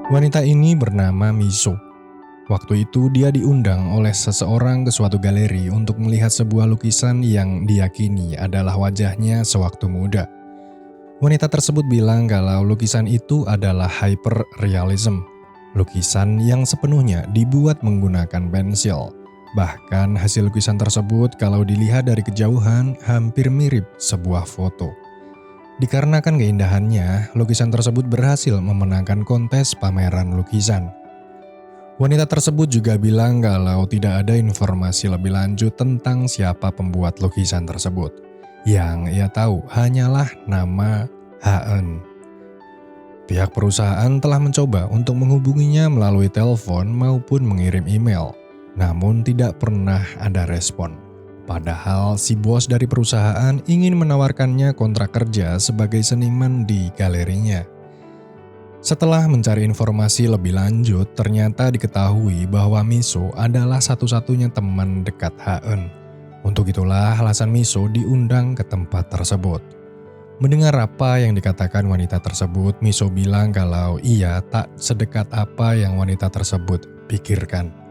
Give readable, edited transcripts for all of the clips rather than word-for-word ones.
Wanita ini bernama Miso. Waktu itu dia diundang oleh seseorang ke suatu galeri untuk melihat sebuah lukisan yang diyakini adalah wajahnya sewaktu muda. Wanita tersebut bilang kalau lukisan itu adalah hyperrealism, lukisan yang sepenuhnya dibuat menggunakan pensil. Bahkan hasil lukisan tersebut kalau dilihat dari kejauhan hampir mirip sebuah foto. Dikarenakan keindahannya, lukisan tersebut berhasil memenangkan kontes pameran lukisan. Wanita tersebut juga bilang kalau tidak ada informasi lebih lanjut tentang siapa pembuat lukisan tersebut. Yang ia tahu hanyalah nama Haen. Pihak perusahaan telah mencoba untuk menghubunginya melalui telepon maupun mengirim email, namun tidak pernah ada respon. Padahal si bos dari perusahaan ingin menawarkannya kontrak kerja sebagai seniman di galerinya. Setelah mencari informasi lebih lanjut, ternyata diketahui bahwa Miso adalah satu-satunya teman dekat Haen. Untuk itulah alasan Miso diundang ke tempat tersebut. Mendengar apa yang dikatakan wanita tersebut, Miso bilang kalau ia tak sedekat apa yang wanita tersebut pikirkan.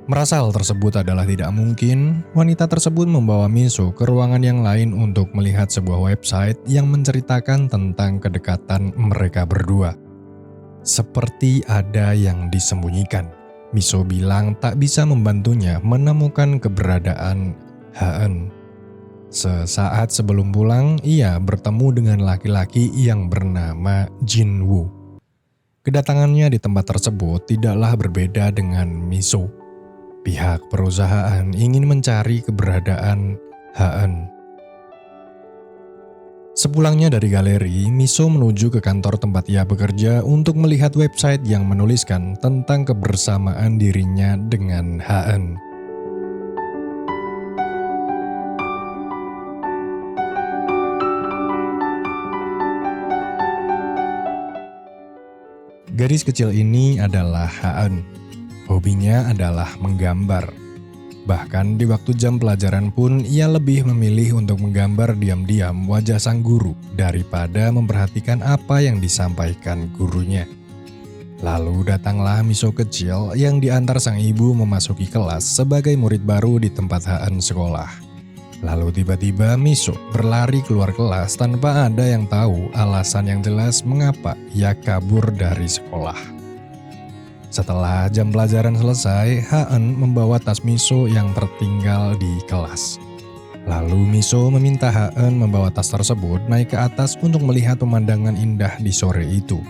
Merasa hal tersebut adalah tidak mungkin, wanita tersebut membawa Miso ke ruangan yang lain untuk melihat sebuah website yang menceritakan tentang kedekatan mereka berdua. Seperti ada yang disembunyikan, Miso bilang tak bisa membantunya menemukan keberadaan Haen. Sesaat sebelum pulang, ia bertemu dengan laki-laki yang bernama Jin Woo. Kedatangannya di tempat tersebut tidaklah berbeda dengan Miso. Pihak perusahaan ingin mencari keberadaan Haen. Sepulangnya dari galeri, Miso menuju ke kantor tempat ia bekerja untuk melihat website yang menuliskan tentang kebersamaan dirinya dengan Haen. Gadis kecil ini adalah Haen. Hobinya adalah menggambar. Bahkan di waktu jam pelajaran pun ia lebih memilih untuk menggambar diam-diam wajah sang guru daripada memperhatikan apa yang disampaikan gurunya. Lalu datanglah Miso kecil yang diantar sang ibu memasuki kelas sebagai murid baru di tempat Haen sekolah. Lalu tiba-tiba Miso berlari keluar kelas tanpa ada yang tahu alasan yang jelas mengapa ia kabur dari sekolah. Setelah jam pelajaran selesai, Haen membawa tas Miso yang tertinggal di kelas. Lalu Miso meminta Haen membawa tas tersebut naik ke atas untuk melihat pemandangan indah di sore itu.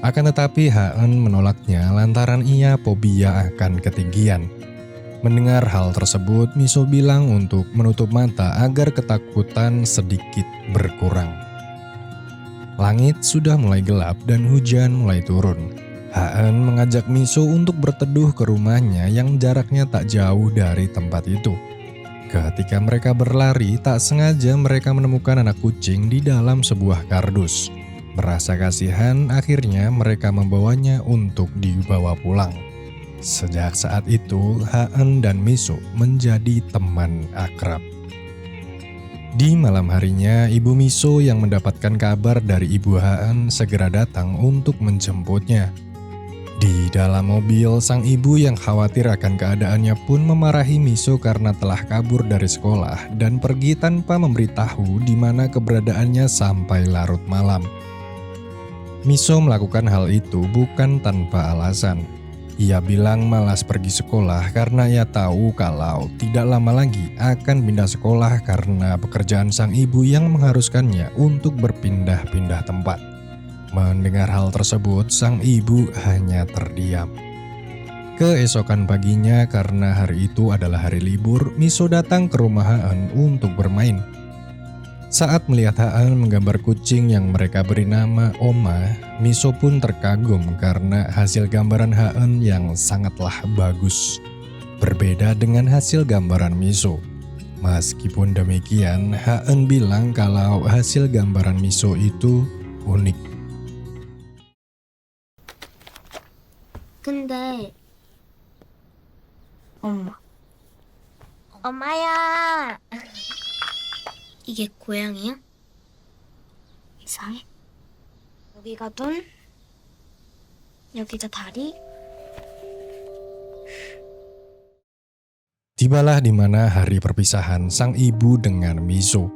Akan tetapi Haen menolaknya lantaran ia fobia akan ketinggian. Mendengar hal tersebut, Miso bilang untuk menutup mata agar ketakutan sedikit berkurang. Langit sudah mulai gelap dan hujan mulai turun. Haen mengajak Miso untuk berteduh ke rumahnya yang jaraknya tak jauh dari tempat itu. Ketika mereka berlari, tak sengaja mereka menemukan anak kucing di dalam sebuah kardus. Merasa kasihan, akhirnya mereka membawanya untuk dibawa pulang. Sejak saat itu, Haen dan Miso menjadi teman akrab. Di malam harinya, ibu Miso yang mendapatkan kabar dari ibu Haen segera datang untuk menjemputnya. Di dalam mobil, sang ibu yang khawatir akan keadaannya pun memarahi Miso karena telah kabur dari sekolah dan pergi tanpa memberitahu di mana keberadaannya sampai larut malam. Miso melakukan hal itu bukan tanpa alasan. Ia bilang malas pergi sekolah karena ia tahu kalau tidak lama lagi akan pindah sekolah karena pekerjaan sang ibu yang mengharuskannya untuk berpindah-pindah tempat. Mendengar hal tersebut, sang ibu hanya terdiam. Keesokan paginya, karena hari itu adalah hari libur, Miso datang ke rumah Haen untuk bermain. Saat melihat Haen menggambar kucing yang mereka beri nama Oma, Miso pun terkagum karena hasil gambaran Haen yang sangatlah bagus. Berbeda dengan hasil gambaran Miso. Meskipun demikian, Haen bilang kalau hasil gambaran Miso itu unik. 근데 엄마야. 이게 고양이야? 이상해. 여기가 눈, 여기가 다리? Tibalah di mana hari perpisahan sang ibu dengan Miso.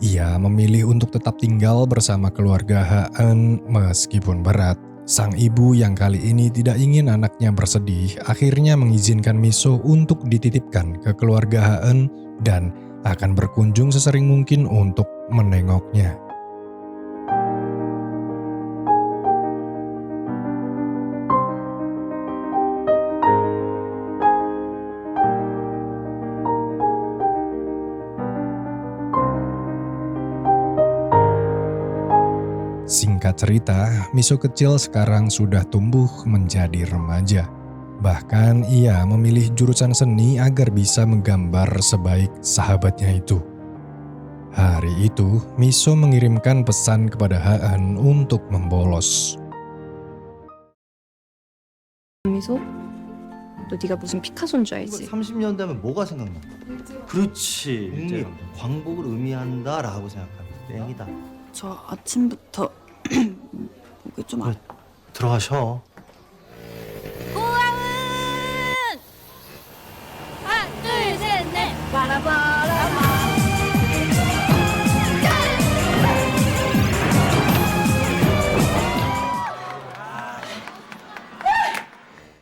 Ia memilih untuk tetap tinggal bersama keluarga Ha-eun meskipun berat. Sang ibu yang kali ini tidak ingin anaknya bersedih akhirnya mengizinkan Miso untuk dititipkan ke keluarga Ha-eun dan akan berkunjung sesering mungkin untuk menengoknya. Singkat cerita, Miso kecil sekarang sudah tumbuh menjadi remaja. Bahkan ia memilih jurusan seni agar bisa menggambar sebaik sahabatnya itu. Hari itu, Miso mengirimkan pesan kepada Ha-eun untuk membolos. 미소? 너 네가 무슨 피카소인 줄 알지? 30년 되면 뭐가 생각나? 그렇지. 국립, 광복을 의미한다라고 생각하면 땡이다. 저 아침부터 목이 좀 그래, 들어가셔. 하나, 둘, 셋, 넷. 바라바라바.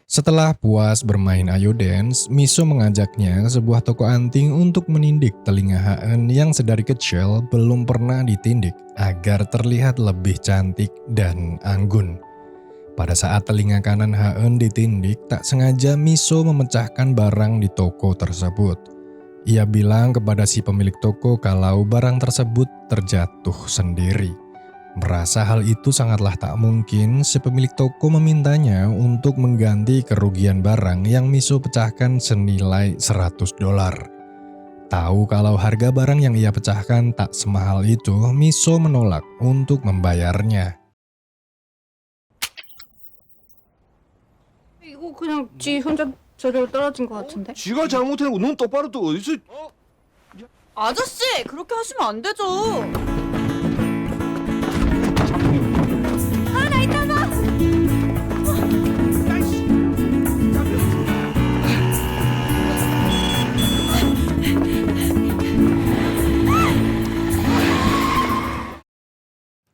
Setelah puas bermain ayo dance, Miso mengajaknya ke sebuah toko anting untuk menindik telinga Ha-eun yang sedari kecil belum pernah ditindik agar terlihat lebih cantik dan anggun. Pada saat telinga kanan Ha-eun ditindik, tak sengaja Miso memecahkan barang di toko tersebut. Ia bilang kepada si pemilik toko kalau barang tersebut terjatuh sendiri. Merasa hal itu sangatlah tak mungkin, si pemilik toko memintanya untuk mengganti kerugian barang yang Miso pecahkan senilai $100. Tahu kalau harga barang yang ia pecahkan tak semahal itu, Miso menolak untuk membayarnya. 이거 그냥 지 혼자 제대로 떨어진 것 같은데? 쥐가 잘못해놓고 넌 똑바로 또 어디서 아저씨! 그렇게 하시면 안 되죠!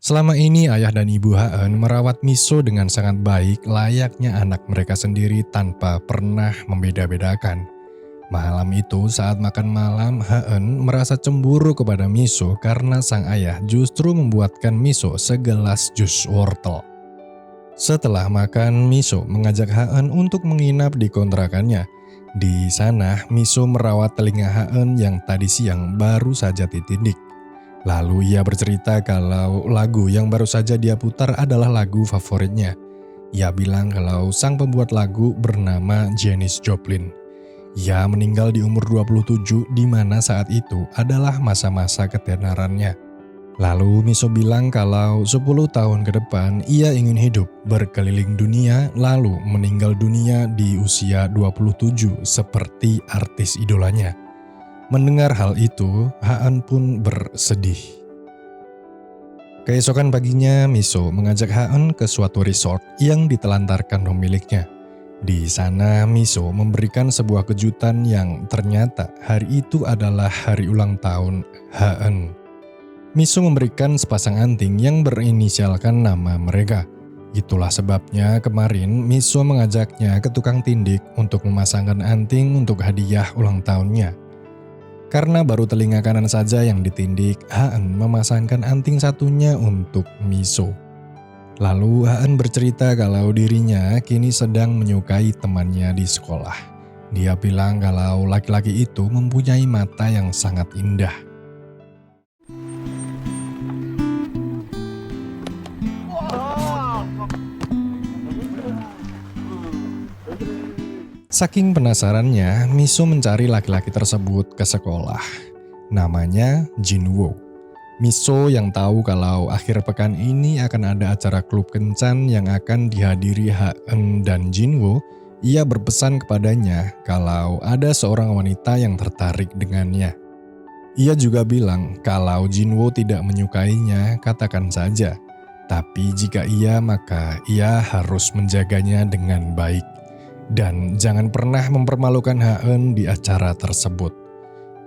Selama ini ayah dan ibu Ha-eun merawat Miso dengan sangat baik layaknya anak mereka sendiri tanpa pernah membeda-bedakan. Malam itu saat makan malam, Ha-eun merasa cemburu kepada Miso karena sang ayah justru membuatkan Miso segelas jus wortel. Setelah makan, Miso mengajak Ha-eun untuk menginap di kontrakannya. Di sana, Miso merawat telinga Ha-eun yang tadi siang baru saja ditindik. Lalu ia bercerita kalau lagu yang baru saja dia putar adalah lagu favoritnya. Ia bilang kalau sang pembuat lagu bernama Janis Joplin. Ia meninggal di umur 27 di mana saat itu adalah masa-masa ketenarannya. Lalu Miso bilang kalau 10 tahun ke depan ia ingin hidup berkeliling dunia lalu meninggal dunia di usia 27 seperti artis idolanya. Mendengar hal itu, Ha-eun pun bersedih. Keesokan paginya, Miso mengajak Ha-eun ke suatu resort yang ditelantarkan pemiliknya. Di sana, Miso memberikan sebuah kejutan yang ternyata hari itu adalah hari ulang tahun Ha-eun. Miso memberikan sepasang anting yang berinisialkan nama mereka. Itulah sebabnya kemarin Miso mengajaknya ke tukang tindik untuk memasangkan anting untuk hadiah ulang tahunnya. Karena baru telinga kanan saja yang ditindik, Ha-eun memasangkan anting satunya untuk Miso. Lalu Ha-eun bercerita kalau dirinya kini sedang menyukai temannya di sekolah. Dia bilang kalau laki-laki itu mempunyai mata yang sangat indah. Saking penasarannya, Miso mencari laki-laki tersebut ke sekolah. Namanya Jinwoo. Miso yang tahu kalau akhir pekan ini akan ada acara klub kencan yang akan dihadiri Ha-eun dan Jinwoo, ia berpesan kepadanya kalau ada seorang wanita yang tertarik dengannya. Ia juga bilang kalau Jinwoo tidak menyukainya, katakan saja. Tapi jika iya, maka ia harus menjaganya dengan baik. Dan jangan pernah mempermalukan Ha-eun di acara tersebut.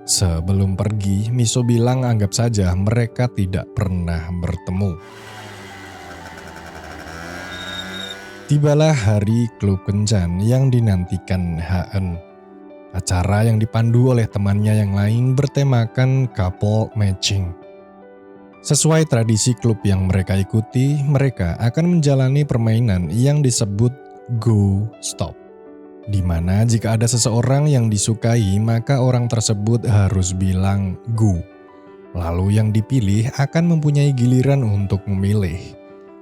Sebelum pergi, Miso bilang anggap saja mereka tidak pernah bertemu. Tibalah hari klub kencan yang dinantikan Ha-eun. Acara yang dipandu oleh temannya yang lain bertemakan couple matching. Sesuai tradisi klub yang mereka ikuti, mereka akan menjalani permainan yang disebut Go Stop. Di mana jika ada seseorang yang disukai, maka orang tersebut harus bilang go. Lalu yang dipilih akan mempunyai giliran untuk memilih.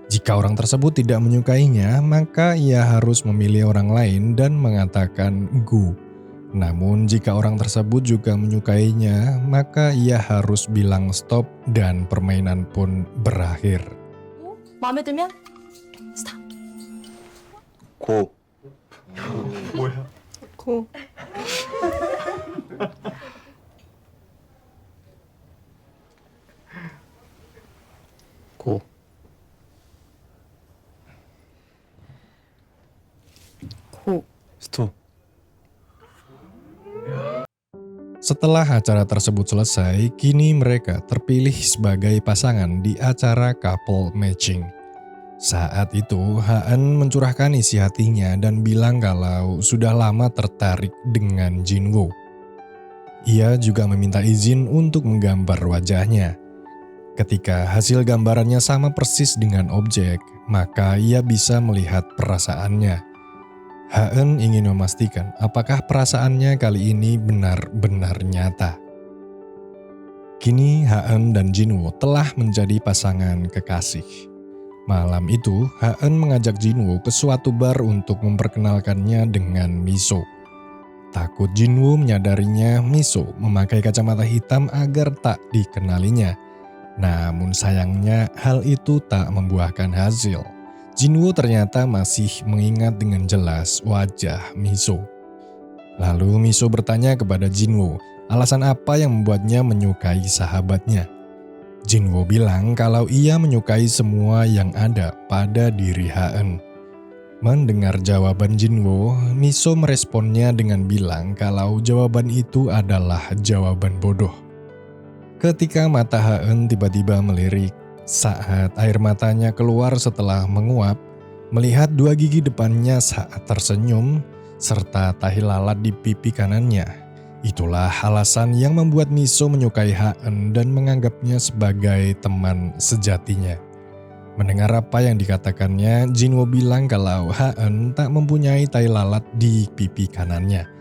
Jika orang tersebut tidak menyukainya, maka ia harus memilih orang lain dan mengatakan go. Namun jika orang tersebut juga menyukainya, maka ia harus bilang stop dan permainan pun berakhir. 마음에 들면 스탑. 고. 고. 고. 고. 스톱. Setelah acara tersebut selesai, kini mereka terpilih sebagai pasangan di acara couple matching. Saat itu, Ha-eun mencurahkan isi hatinya dan bilang kalau sudah lama tertarik dengan Jinwoo. Ia juga meminta izin untuk menggambar wajahnya. Ketika hasil gambarannya sama persis dengan objek, maka ia bisa melihat perasaannya. Ha-eun ingin memastikan apakah perasaannya kali ini benar-benar nyata. Kini Ha-eun dan Jinwoo telah menjadi pasangan kekasih. Malam itu, Ha-eun mengajak Jinwoo ke suatu bar untuk memperkenalkannya dengan Miso. Takut Jinwoo menyadarinya, Miso memakai kacamata hitam agar tak dikenalinya. Namun sayangnya hal itu tak membuahkan hasil. Jinwoo ternyata masih mengingat dengan jelas wajah Miso. Lalu Miso bertanya kepada Jinwoo, alasan apa yang membuatnya menyukai sahabatnya. Jinwoo bilang kalau ia menyukai semua yang ada pada diri Ha-eun. Mendengar jawaban Jinwoo, Miso meresponnya dengan bilang kalau jawaban itu adalah jawaban bodoh. Ketika mata Ha-eun tiba-tiba melirik, saat air matanya keluar setelah menguap, melihat dua gigi depannya saat tersenyum, serta tahi lalat di pipi kanannya. Itulah alasan yang membuat Miso menyukai Ha-eun dan menganggapnya sebagai teman sejatinya. Mendengar apa yang dikatakannya, Jinwoo bilang kalau Ha-eun tak mempunyai tahi lalat di pipi kanannya.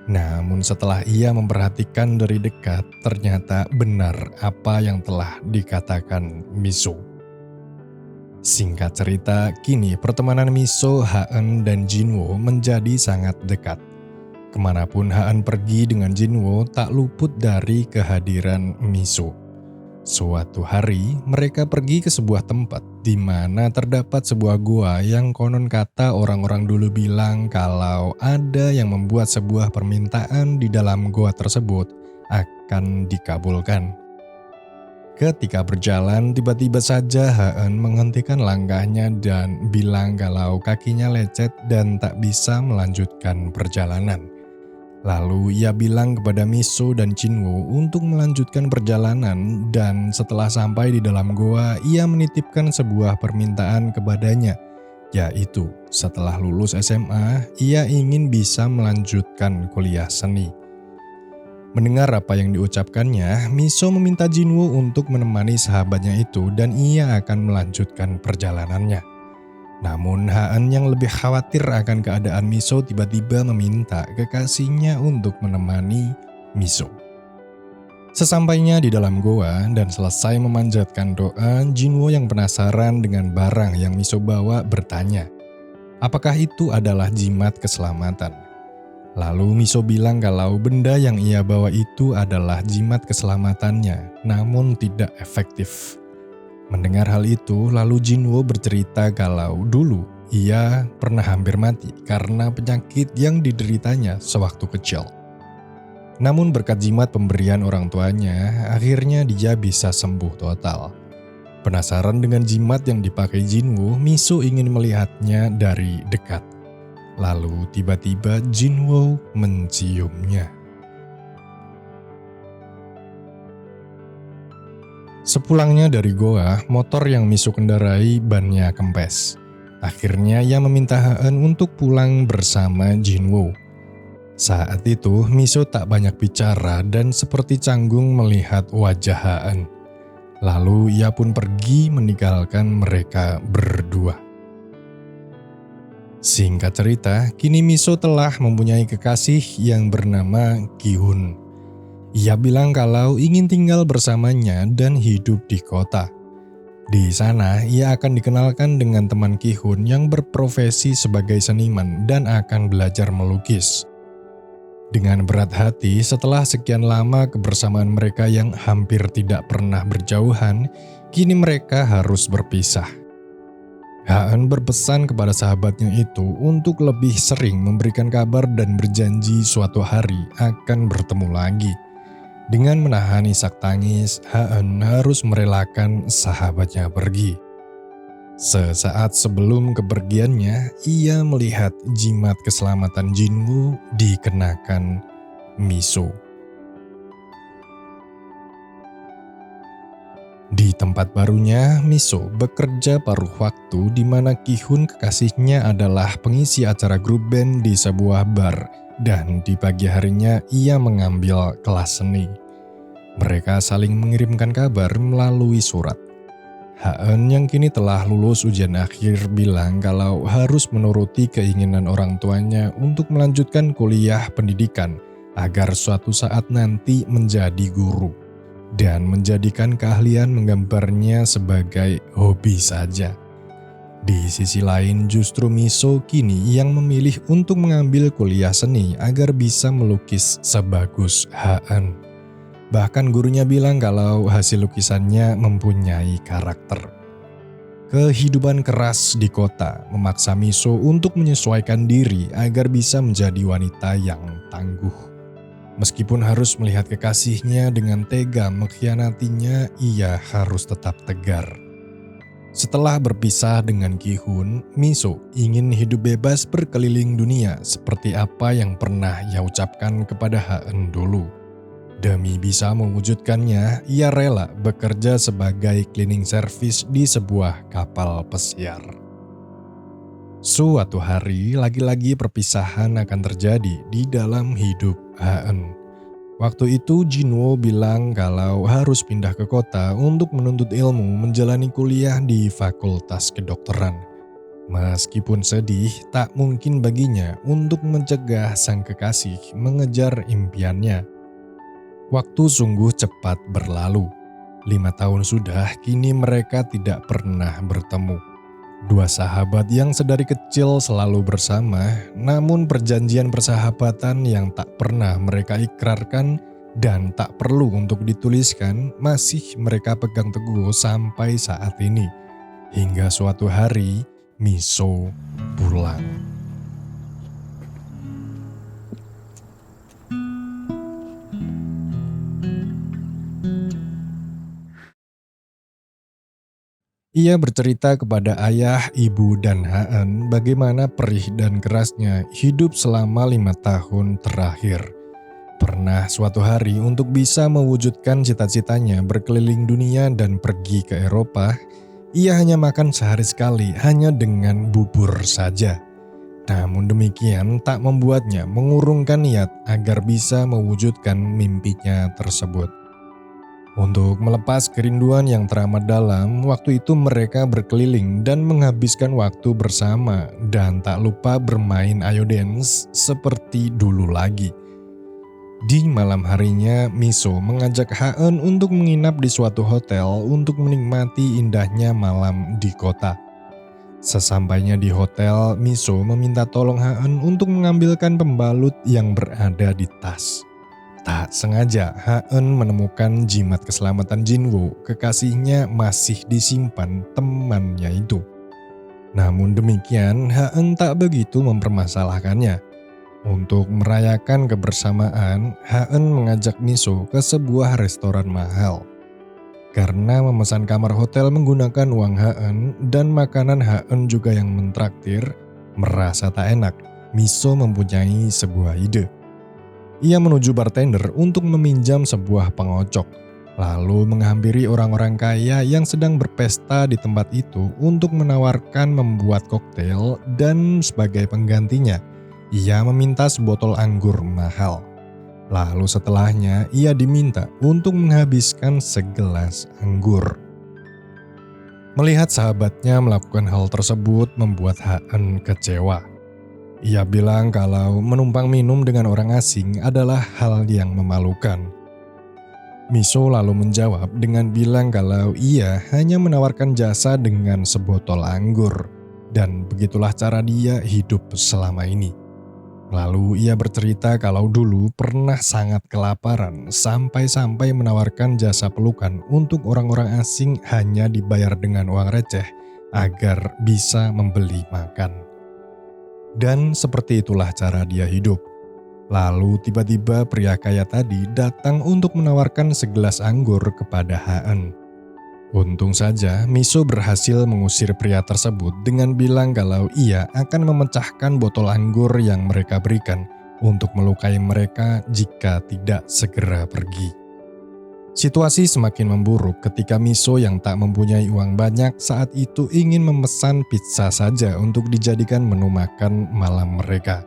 Namun setelah ia memperhatikan dari dekat, ternyata benar apa yang telah dikatakan Miso. Singkat cerita, kini pertemanan Miso, Ha-eun, dan Jinwoo menjadi sangat dekat. Kemanapun Ha-eun pergi dengan Jinwoo tak luput dari kehadiran Miso. Suatu hari, mereka pergi ke sebuah tempat di mana terdapat sebuah gua yang konon kata orang-orang dulu bilang kalau ada yang membuat sebuah permintaan di dalam gua tersebut akan dikabulkan. Ketika berjalan, tiba-tiba saja Ha-eun menghentikan langkahnya dan bilang kalau kakinya lecet dan tak bisa melanjutkan perjalanan. Lalu ia bilang kepada Miso dan Jinwoo untuk melanjutkan perjalanan dan setelah sampai di dalam goa, ia menitipkan sebuah permintaan kepadanya, yaitu setelah lulus SMA, ia ingin bisa melanjutkan kuliah seni. Mendengar apa yang diucapkannya, Miso meminta Jinwoo untuk menemani sahabatnya itu dan ia akan melanjutkan perjalanannya. Namun Ha-eun yang lebih khawatir akan keadaan Miso tiba-tiba meminta kekasihnya untuk menemani Miso. Sesampainya di dalam goa dan selesai memanjatkan doa, Jinwoo yang penasaran dengan barang yang Miso bawa bertanya, apakah itu adalah jimat keselamatan? Lalu Miso bilang kalau benda yang ia bawa itu adalah jimat keselamatannya, namun tidak efektif. Mendengar hal itu, lalu Jinwoo bercerita kalau dulu ia pernah hampir mati karena penyakit yang dideritanya sewaktu kecil. Namun berkat jimat pemberian orang tuanya, akhirnya dia bisa sembuh total. Penasaran dengan jimat yang dipakai Jinwoo, Miso ingin melihatnya dari dekat. Lalu tiba-tiba Jinwoo menciumnya. Sepulangnya dari goa, motor yang Miso kendarai bannya kempes. Akhirnya ia meminta Haeun untuk pulang bersama Jinwoo. Saat itu Miso tak banyak bicara dan seperti canggung melihat wajah Haeun. Lalu ia pun pergi meninggalkan mereka berdua. Singkat cerita, kini Miso telah mempunyai kekasih yang bernama Ki-hun. Ia bilang kalau ingin tinggal bersamanya dan hidup di kota. Di sana, ia akan dikenalkan dengan teman Ki-hun yang berprofesi sebagai seniman dan akan belajar melukis. Dengan berat hati, setelah sekian lama kebersamaan mereka yang hampir tidak pernah berjauhan, kini mereka harus berpisah. Haeun berpesan kepada sahabatnya itu untuk lebih sering memberikan kabar dan berjanji suatu hari akan bertemu lagi. Dengan menahan isak tangis, Haeun harus merelakan sahabatnya pergi. Sesaat sebelum kepergiannya, ia melihat jimat keselamatan Jinwoo dikenakan Miso. Di tempat barunya, Miso bekerja paruh waktu di mana Ki-hun kekasihnya adalah pengisi acara grup band di sebuah bar. Dan di pagi harinya ia mengambil kelas seni. Mereka saling mengirimkan kabar melalui surat. Haeun yang kini telah lulus ujian akhir bilang kalau harus menuruti keinginan orang tuanya untuk melanjutkan kuliah pendidikan agar suatu saat nanti menjadi guru dan menjadikan keahlian menggambarnya sebagai hobi saja. Di sisi lain justru Miso kini yang memilih untuk mengambil kuliah seni agar bisa melukis sebagus Haeun. Bahkan gurunya bilang kalau hasil lukisannya mempunyai karakter. Kehidupan keras di kota memaksa Miso untuk menyesuaikan diri agar bisa menjadi wanita yang tangguh. Meskipun harus melihat kekasihnya dengan tega mengkhianatinya, ia harus tetap tegar. Setelah berpisah dengan Ki-hun, Miso ingin hidup bebas berkeliling dunia seperti apa yang pernah ia ucapkan kepada Haeun dulu. Demi bisa mewujudkannya, ia rela bekerja sebagai cleaning service di sebuah kapal pesiar. Suatu hari, lagi-lagi perpisahan akan terjadi di dalam hidup Haeun. Waktu itu Jinwoo bilang kalau harus pindah ke kota untuk menuntut ilmu menjalani kuliah di fakultas kedokteran. Meskipun sedih, tak mungkin baginya untuk mencegah sang kekasih mengejar impiannya. Waktu sungguh cepat berlalu. 5 tahun sudah, kini mereka tidak pernah bertemu. Dua sahabat yang sedari kecil selalu bersama, namun perjanjian persahabatan yang tak pernah mereka ikrarkan dan tak perlu untuk dituliskan masih mereka pegang teguh sampai saat ini. Hingga suatu hari, Miso pulang. Ia bercerita kepada ayah, ibu, dan Haeun bagaimana perih dan kerasnya hidup selama 5 tahun terakhir. Pernah suatu hari untuk bisa mewujudkan cita-citanya berkeliling dunia dan pergi ke Eropa, ia hanya makan sehari sekali hanya dengan bubur saja. Namun demikian tak membuatnya mengurungkan niat agar bisa mewujudkan mimpinya tersebut. Untuk melepas kerinduan yang teramat dalam, waktu itu mereka berkeliling dan menghabiskan waktu bersama dan tak lupa bermain ayo dance seperti dulu lagi. Di malam harinya, Miso mengajak Haeun untuk menginap di suatu hotel untuk menikmati indahnya malam di kota. Sesampainya di hotel, Miso meminta tolong Haeun untuk mengambilkan pembalut yang berada di tas. Tak sengaja, Haeun menemukan jimat keselamatan Jinwoo, kekasihnya masih disimpan temannya itu. Namun demikian, Haeun tak begitu mempermasalahkannya. Untuk merayakan kebersamaan, Haeun mengajak Miso ke sebuah restoran mahal. Karena memesan kamar hotel menggunakan uang Haen dan makanan Haen juga yang mentraktir, merasa tak enak, Miso mempunyai sebuah ide. Ia menuju bartender untuk meminjam sebuah pengocok, lalu menghampiri orang-orang kaya yang sedang berpesta di tempat itu untuk menawarkan membuat koktail dan sebagai penggantinya, ia meminta sebotol anggur mahal. Lalu setelahnya ia diminta untuk menghabiskan segelas anggur. Melihat sahabatnya melakukan hal tersebut membuat Haen kecewa. Ia bilang kalau menumpang minum dengan orang asing adalah hal yang memalukan. Miso lalu menjawab dengan bilang kalau ia hanya menawarkan jasa dengan sebotol anggur, dan begitulah cara dia hidup selama ini. Lalu ia bercerita kalau dulu pernah sangat kelaparan sampai-sampai menawarkan jasa pelukan untuk orang-orang asing hanya dibayar dengan uang receh agar bisa membeli makan. Dan seperti itulah cara dia hidup. Lalu tiba-tiba pria kaya tadi datang untuk menawarkan segelas anggur kepada Haen. Untung saja Miso berhasil mengusir pria tersebut dengan bilang kalau ia akan memecahkan botol anggur yang mereka berikan untuk melukai mereka jika tidak segera pergi. Situasi semakin memburuk ketika Miso yang tak mempunyai uang banyak saat itu ingin memesan pizza saja untuk dijadikan menu makan malam mereka.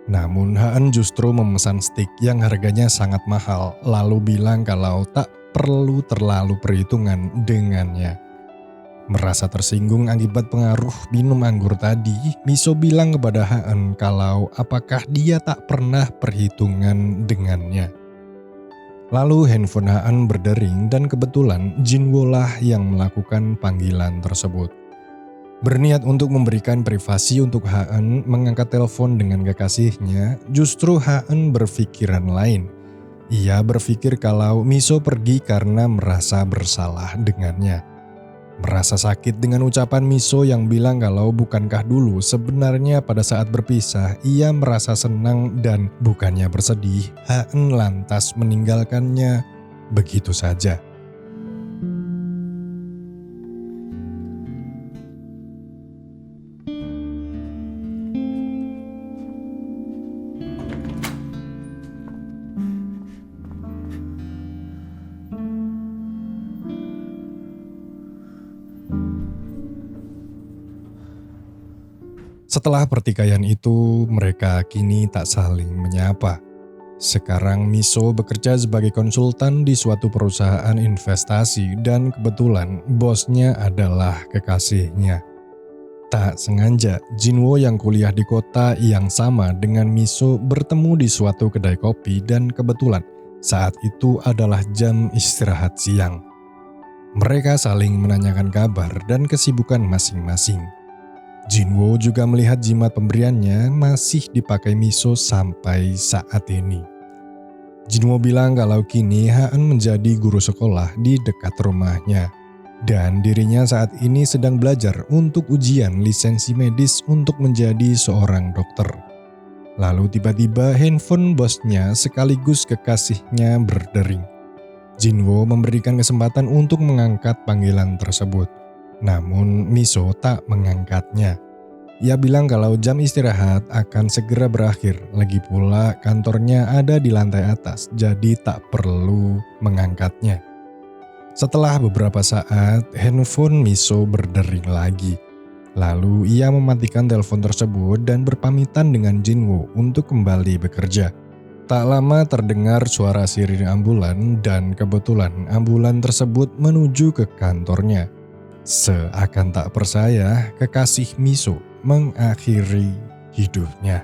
Namun Haen justru memesan steak yang harganya sangat mahal lalu bilang kalau tak perlu terlalu perhitungan dengannya. Merasa tersinggung akibat pengaruh minum anggur tadi, Miso bilang kepada Haen kalau apakah dia tak pernah perhitungan dengannya. Lalu handphone Haen berdering dan kebetulan Jinwo lah yang melakukan panggilan tersebut. Berniat untuk memberikan privasi untuk Haen mengangkat telepon dengan kekasihnya, justru Haen berpikiran lain. Ia berpikir kalau Miso pergi karena merasa bersalah dengannya. Merasa sakit dengan ucapan Miso yang bilang kalau bukankah dulu sebenarnya pada saat berpisah ia merasa senang dan bukannya bersedih, Haen lantas meninggalkannya begitu saja. Setelah pertikaian itu, mereka kini tak saling menyapa. Sekarang Miso bekerja sebagai konsultan di suatu perusahaan investasi dan kebetulan bosnya adalah kekasihnya. Tak sengaja, Jinwo yang kuliah di kota yang sama dengan Miso bertemu di suatu kedai kopi dan kebetulan saat itu adalah jam istirahat siang. Mereka saling menanyakan kabar dan kesibukan masing-masing. Jinwo juga melihat jimat pemberiannya masih dipakai Miso sampai saat ini. Jinwo bilang kalau kini Haen menjadi guru sekolah di dekat rumahnya. Dan dirinya saat ini sedang belajar untuk ujian lisensi medis untuk menjadi seorang dokter. Lalu tiba-tiba handphone bosnya sekaligus kekasihnya berdering. Jinwo memberikan kesempatan untuk mengangkat panggilan tersebut. Namun Miso tak mengangkatnya. Ia bilang kalau jam istirahat akan segera berakhir, lagi pula kantornya ada di lantai atas, jadi tak perlu mengangkatnya. Setelah beberapa saat, handphone Miso berdering lagi. Lalu ia mematikan telepon tersebut dan berpamitan dengan Jinwo untuk kembali bekerja. Tak lama terdengar suara sirine ambulan dan kebetulan ambulan tersebut menuju ke kantornya. Seakan tak percaya, kekasih Miso mengakhiri hidupnya.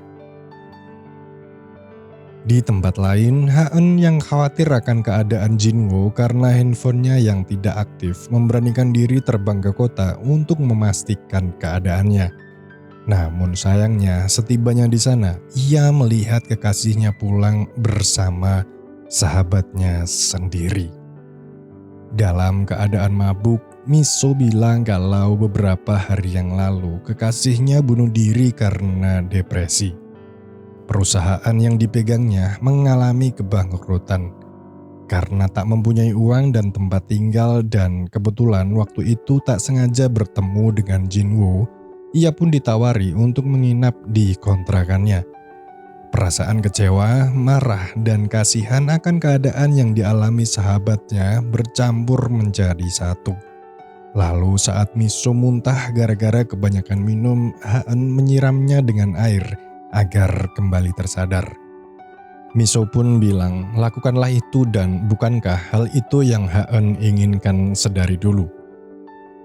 Di tempat lain, Haen yang khawatir akan keadaan Jinwo karena handphonenya yang tidak aktif memberanikan diri terbang ke kota untuk memastikan keadaannya. Namun sayangnya, setibanya di sana, ia melihat kekasihnya pulang bersama sahabatnya sendiri. Dalam keadaan mabuk, Miso bilang kalau beberapa hari yang lalu kekasihnya bunuh diri karena depresi. Perusahaan yang dipegangnya mengalami kebangkrutan. Karena tak mempunyai uang dan tempat tinggal dan kebetulan waktu itu tak sengaja bertemu dengan Jinwoo, ia pun ditawari untuk menginap di kontrakannya. Perasaan kecewa, marah, dan kasihan akan keadaan yang dialami sahabatnya bercampur menjadi satu. Lalu saat Miso muntah gara-gara kebanyakan minum, Ha-eun menyiramnya dengan air agar kembali tersadar. Miso pun bilang, lakukanlah itu dan bukankah hal itu yang Ha-eun inginkan sedari dulu?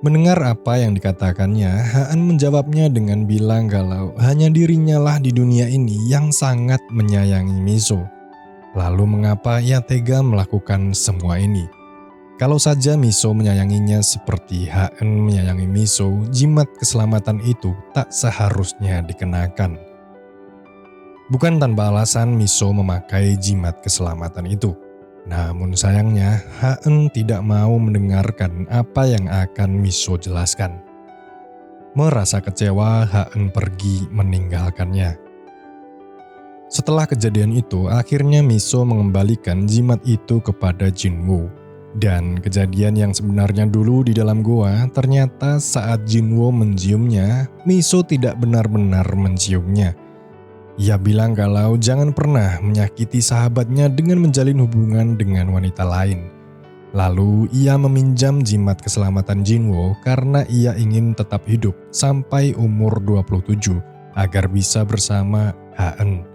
Mendengar apa yang dikatakannya, Ha-eun menjawabnya dengan bilang kalau hanya dirinya lah di dunia ini yang sangat menyayangi Miso. Lalu mengapa ia tega melakukan semua ini? Kalau saja Miso menyayanginya seperti Ha-eun menyayangi Miso, jimat keselamatan itu tak seharusnya dikenakan. Bukan tanpa alasan Miso memakai jimat keselamatan itu. Namun sayangnya, Ha-eun tidak mau mendengarkan apa yang akan Miso jelaskan. Merasa kecewa, Ha-eun pergi meninggalkannya. Setelah kejadian itu, akhirnya Miso mengembalikan jimat itu kepada Jinwoo. Dan kejadian yang sebenarnya dulu di dalam goa, ternyata saat Jinwoo menciumnya, Miso tidak benar-benar menciumnya. Ia bilang kalau jangan pernah menyakiti sahabatnya dengan menjalin hubungan dengan wanita lain. Lalu ia meminjam jimat keselamatan Jinwoo karena ia ingin tetap hidup sampai umur 27 agar bisa bersama Ha-eun.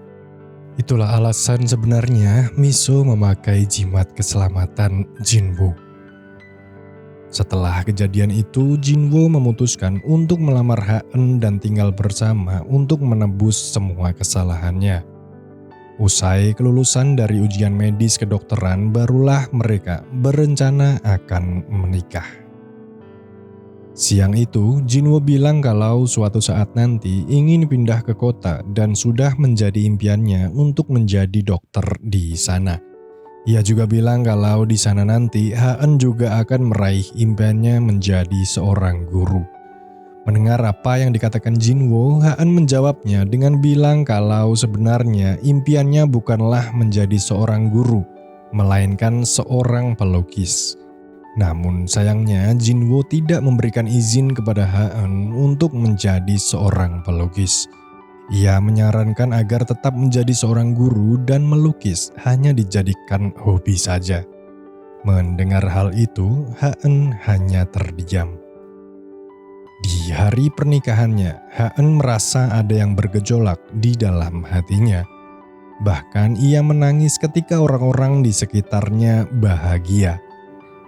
Itulah alasan sebenarnya Miso memakai jimat keselamatan Jinwoo. Setelah kejadian itu, Jinwoo memutuskan untuk melamar Ha-eun dan tinggal bersama untuk menebus semua kesalahannya. Usai kelulusan dari ujian medis kedokteran, barulah mereka berencana akan menikah. Siang itu, Jinwoo bilang kalau suatu saat nanti ingin pindah ke kota dan sudah menjadi impiannya untuk menjadi dokter di sana. Ia juga bilang kalau di sana nanti Ha-eun juga akan meraih impiannya menjadi seorang guru. Mendengar apa yang dikatakan Jinwoo, Ha-eun menjawabnya dengan bilang kalau sebenarnya impiannya bukanlah menjadi seorang guru, melainkan seorang pelukis. Namun sayangnya Jinwoo tidak memberikan izin kepada Ha-eun untuk menjadi seorang pelukis. Ia menyarankan agar tetap menjadi seorang guru dan melukis hanya dijadikan hobi saja. Mendengar hal itu, Ha-eun hanya terdiam. Di hari pernikahannya, Ha-eun merasa ada yang bergejolak di dalam hatinya. Bahkan ia menangis ketika orang-orang di sekitarnya bahagia.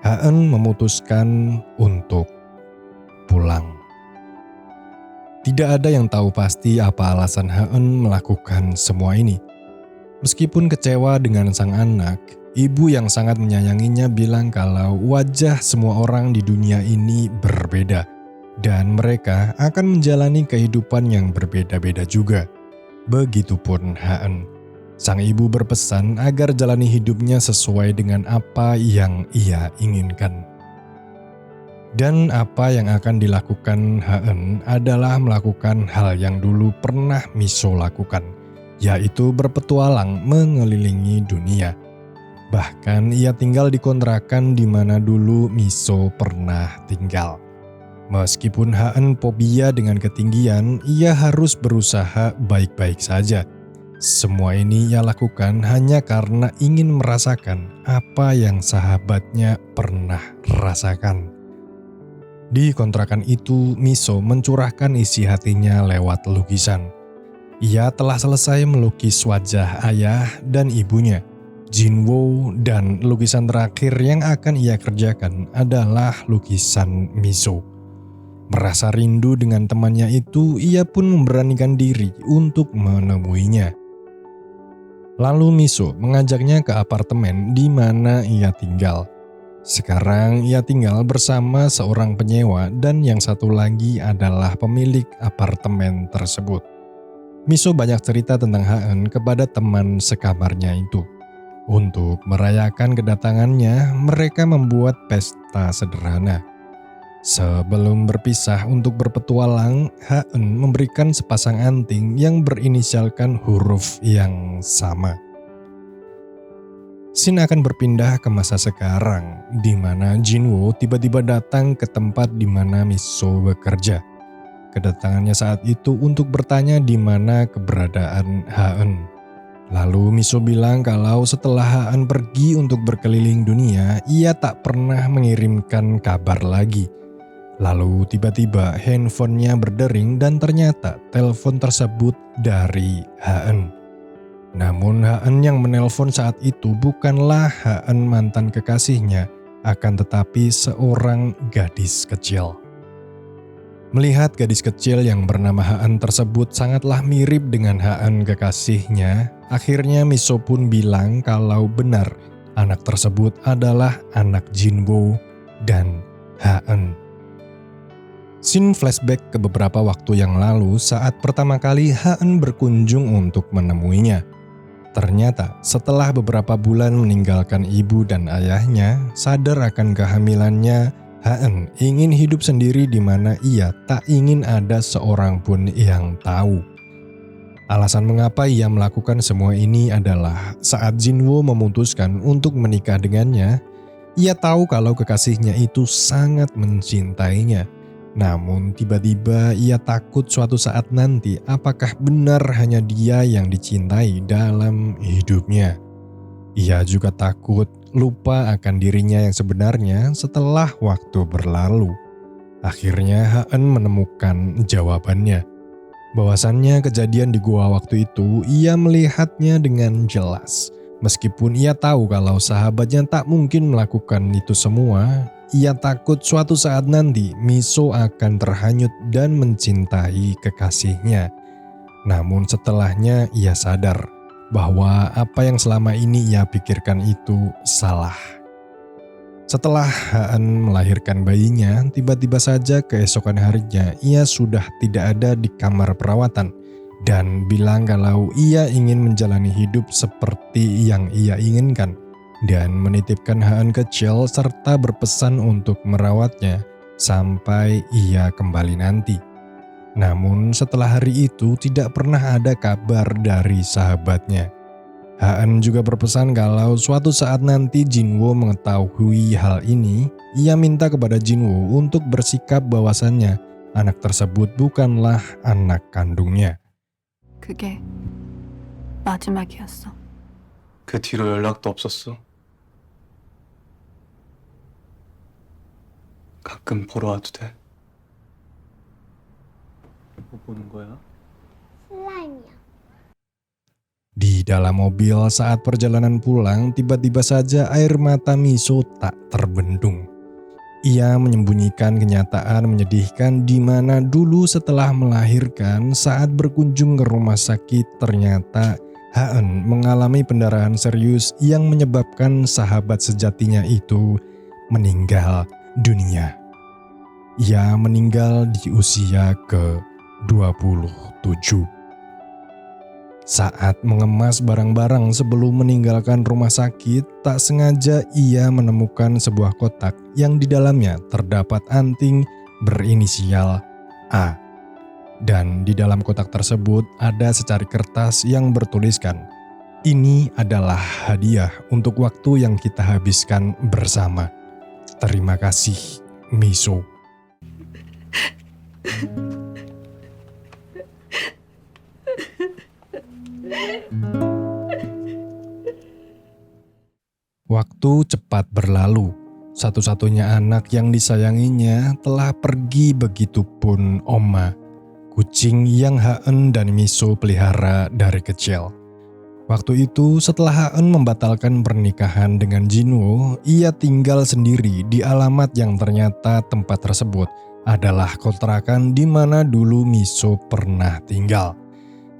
Ha-eun memutuskan untuk pulang. Tidak ada yang tahu pasti apa alasan Ha-eun melakukan semua ini. Meskipun kecewa dengan sang anak, ibu yang sangat menyayanginya bilang kalau wajah semua orang di dunia ini berbeda dan mereka akan menjalani kehidupan yang berbeda-beda juga. Begitupun Ha-eun. Sang ibu berpesan agar jalani hidupnya sesuai dengan apa yang ia inginkan. Dan apa yang akan dilakukan Ha-eun adalah melakukan hal yang dulu pernah Miso lakukan, yaitu berpetualang mengelilingi dunia. Bahkan ia tinggal di kontrakan di mana dulu Miso pernah tinggal. Meskipun Ha-eun fobia dengan ketinggian, ia harus berusaha baik-baik saja. Semua ini ia lakukan hanya karena ingin merasakan apa yang sahabatnya pernah rasakan. Di kontrakan itu, Miso mencurahkan isi hatinya lewat lukisan. Ia telah selesai melukis wajah ayah dan ibunya, Jinwoo, dan lukisan terakhir yang akan ia kerjakan adalah lukisan Miso. Merasa rindu dengan temannya itu, ia pun memberanikan diri untuk menemuinya. Lalu Miso mengajaknya ke apartemen di mana ia tinggal. Sekarang ia tinggal bersama seorang penyewa dan yang satu lagi adalah pemilik apartemen tersebut. Miso banyak cerita tentang Ha-eun kepada teman sekamarnya itu. Untuk merayakan kedatangannya, mereka membuat pesta sederhana. Sebelum berpisah untuk berpetualang, Ha-eun memberikan sepasang anting yang berinisialkan huruf yang sama. Scene akan berpindah ke masa sekarang, di mana Jinwoo tiba-tiba datang ke tempat di mana Miso bekerja. Kedatangannya saat itu untuk bertanya di mana keberadaan Ha-eun. Lalu Miso bilang kalau setelah Ha-eun pergi untuk berkeliling dunia, ia tak pernah mengirimkan kabar lagi. Lalu tiba-tiba handphonenya berdering dan ternyata telepon tersebut dari Ha-eun. Namun Ha-eun yang menelpon saat itu bukanlah Ha-eun mantan kekasihnya, akan tetapi seorang gadis kecil. Melihat gadis kecil yang bernama Ha-eun tersebut sangatlah mirip dengan Ha-eun kekasihnya, akhirnya Miso pun bilang kalau benar anak tersebut adalah anak Jinwoo dan Ha-eun. Scene flashback ke beberapa waktu yang lalu saat pertama kali Ha-eun berkunjung untuk menemuinya. Ternyata setelah beberapa bulan meninggalkan ibu dan ayahnya, sadar akan kehamilannya, Ha-eun ingin hidup sendiri di mana ia tak ingin ada seorang pun yang tahu. Alasan mengapa ia melakukan semua ini adalah saat Jinwoo memutuskan untuk menikah dengannya, ia tahu kalau kekasihnya itu sangat mencintainya. Namun tiba-tiba ia takut suatu saat nanti apakah benar hanya dia yang dicintai dalam hidupnya. Ia juga takut lupa akan dirinya yang sebenarnya setelah waktu berlalu. Akhirnya Ha-eun menemukan jawabannya. Bahwasannya kejadian di gua waktu itu ia melihatnya dengan jelas. Meskipun ia tahu kalau sahabatnya tak mungkin melakukan itu semua, ia takut suatu saat nanti Miso akan terhanyut dan mencintai kekasihnya. Namun setelahnya ia sadar bahwa apa yang selama ini ia pikirkan itu salah. Setelah Ha-eun melahirkan bayinya, tiba-tiba saja keesokan harinya ia sudah tidak ada di kamar perawatan dan bilang kalau ia ingin menjalani hidup seperti yang ia inginkan. Dan menitipkan Ha-eun kecil serta berpesan untuk merawatnya sampai ia kembali nanti. Namun setelah hari itu tidak pernah ada kabar dari sahabatnya. Ha-eun juga berpesan kalau suatu saat nanti Jinwoo mengetahui hal ini, ia minta kepada Jinwoo untuk bersikap bahwasannya anak tersebut bukanlah anak kandungnya. 그게 마지막이었어. 그 뒤로 연락도 없었어? 가끔 보러 와도 돼? 뭐 보는 거야? Di dalam mobil saat perjalanan pulang, tiba-tiba saja air mata Miso tak terbendung. Ia menyembunyikan kenyataan menyedihkan di mana dulu setelah melahirkan saat berkunjung ke rumah sakit ternyata Ha-eun mengalami pendarahan serius yang menyebabkan sahabat sejatinya itu meninggal dunia. Ia meninggal di usia ke-27. Saat mengemas barang-barang sebelum meninggalkan rumah sakit, tak sengaja ia menemukan sebuah kotak yang di dalamnya terdapat anting berinisial A. Dan di dalam kotak tersebut ada secari kertas yang bertuliskan, "Ini adalah hadiah untuk waktu yang kita habiskan bersama. Terima kasih, Miso." Waktu cepat berlalu. Satu-satunya anak yang disayanginya telah pergi, begitupun Oma, kucing yang Ha-eun dan Miso pelihara dari kecil. Waktu itu setelah Ha-eun membatalkan pernikahan dengan Jinwoo, ia tinggal sendiri di alamat yang ternyata tempat tersebut adalah kontrakan di mana dulu Miso pernah tinggal.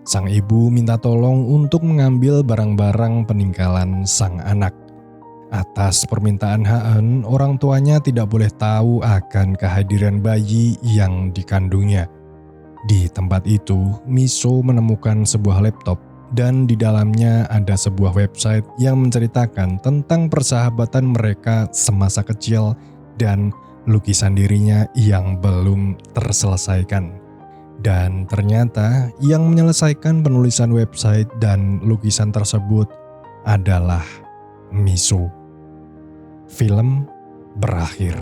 Sang ibu minta tolong untuk mengambil barang-barang peninggalan sang anak. Atas permintaan Ha-eun, orang tuanya tidak boleh tahu akan kehadiran bayi yang dikandungnya. Di tempat itu, Miso menemukan sebuah laptop dan di dalamnya ada sebuah website yang menceritakan tentang persahabatan mereka semasa kecil dan lukisan dirinya yang belum terselesaikan. Dan ternyata yang menyelesaikan penulisan website dan lukisan tersebut adalah Miso. Film berakhir.